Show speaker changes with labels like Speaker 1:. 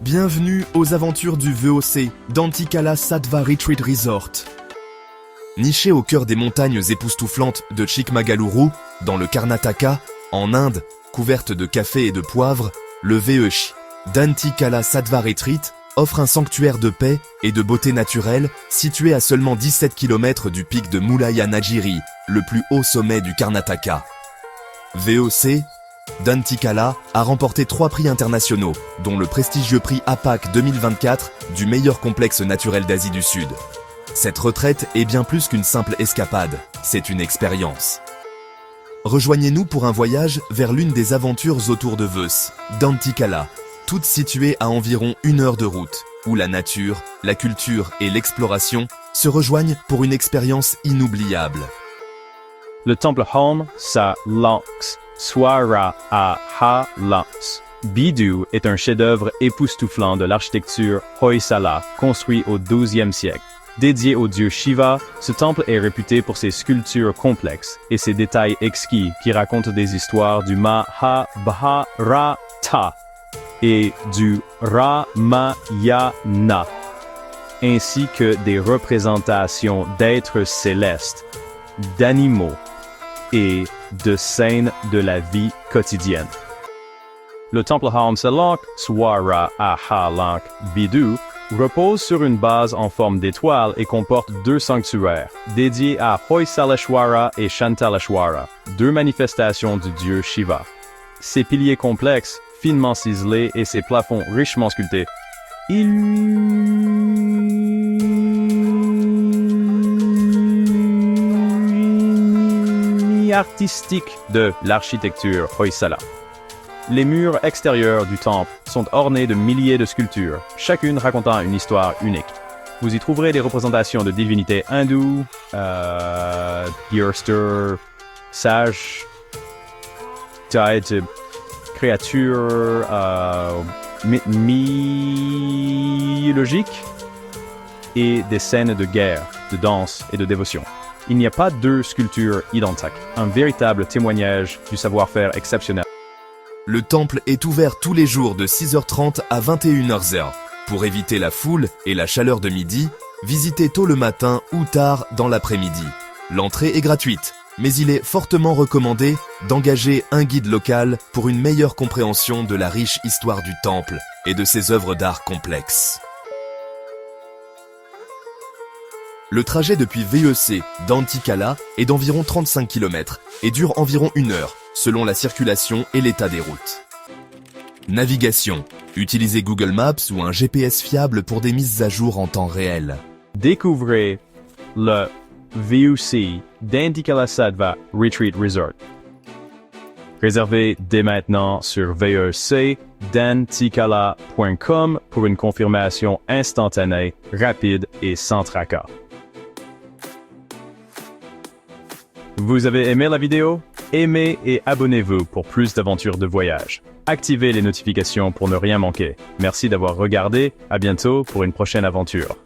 Speaker 1: Bienvenue aux aventures du VOC d'Antikala Sattva Retreat Resort. Niché au cœur des montagnes époustouflantes de Chikmagaluru, dans le Karnataka, en Inde, couverte de café et de poivre, le VOC d'Antikala Sattva Retreat offre un sanctuaire de paix et de beauté naturelle situé à seulement 17 km du pic de Mullayanagiri, le plus haut sommet du Karnataka. VOC d'Antikala a remporté 3 prix internationaux, dont le prestigieux prix APAC 2024 du meilleur complexe naturel d'Asie du Sud. Cette retraite est bien plus qu'une simple escapade, c'est une expérience. Rejoignez-nous pour un voyage vers l'une des aventures autour de VOC d'Antikala, toutes situées à environ 1 heure de route, où la nature, la culture et l'exploration se rejoignent pour une expérience inoubliable.
Speaker 2: Le temple Home Sa Lanx Swara à Ha Lanx. Bidu est un chef-d'œuvre époustouflant de l'architecture Hoysala, construit au XIIe siècle. Dédié au dieu Shiva, ce temple est réputé pour ses sculptures complexes et ses détails exquis qui racontent des histoires du Mahabharata et du Ramayana, ainsi que des représentations d'êtres célestes, d'animaux et de scènes de la vie quotidienne. Le temple Hamsalak Swara Ahalak Bidu repose sur une base en forme d'étoile et comporte 2 sanctuaires, dédiés à Hoysaleshwara et Shantaleshwara, 2 manifestations du dieu Shiva. Ses piliers complexes, finement ciselés et ses plafonds richement sculptés artistique de l'architecture Hoysala. Les murs extérieurs du temple sont ornés de milliers de sculptures, chacune racontant une histoire unique. Vous y trouverez des représentations de divinités hindoues, Gearster, sages, de créatures mythologiques et des scènes de guerre, de danse et de dévotion. Il n'y a pas 2 sculptures identiques, un véritable témoignage du savoir-faire exceptionnel.
Speaker 1: Le temple est ouvert tous les jours de 6h30 à 21h. Pour éviter la foule et la chaleur de midi, visitez tôt le matin ou tard dans l'après-midi. L'entrée est gratuite, mais il est fortement recommandé d'engager un guide local pour une meilleure compréhension de la riche histoire du temple et de ses œuvres d'art complexes. Le trajet depuis VOC d'Antikala est d'environ 35 km et dure environ 1 heure, selon la circulation et l'état des routes. Navigation. Utilisez Google Maps ou un GPS fiable pour des mises à jour en temps réel.
Speaker 2: Découvrez le VOC d'Antikala Sattva Retreat Resort. Réservez dès maintenant sur vocdantikala.com pour une confirmation instantanée, rapide et sans tracas. Vous avez aimé la vidéo? Aimez et abonnez-vous pour plus d'aventures de voyage. Activez les notifications pour ne rien manquer. Merci d'avoir regardé, à bientôt pour une prochaine aventure.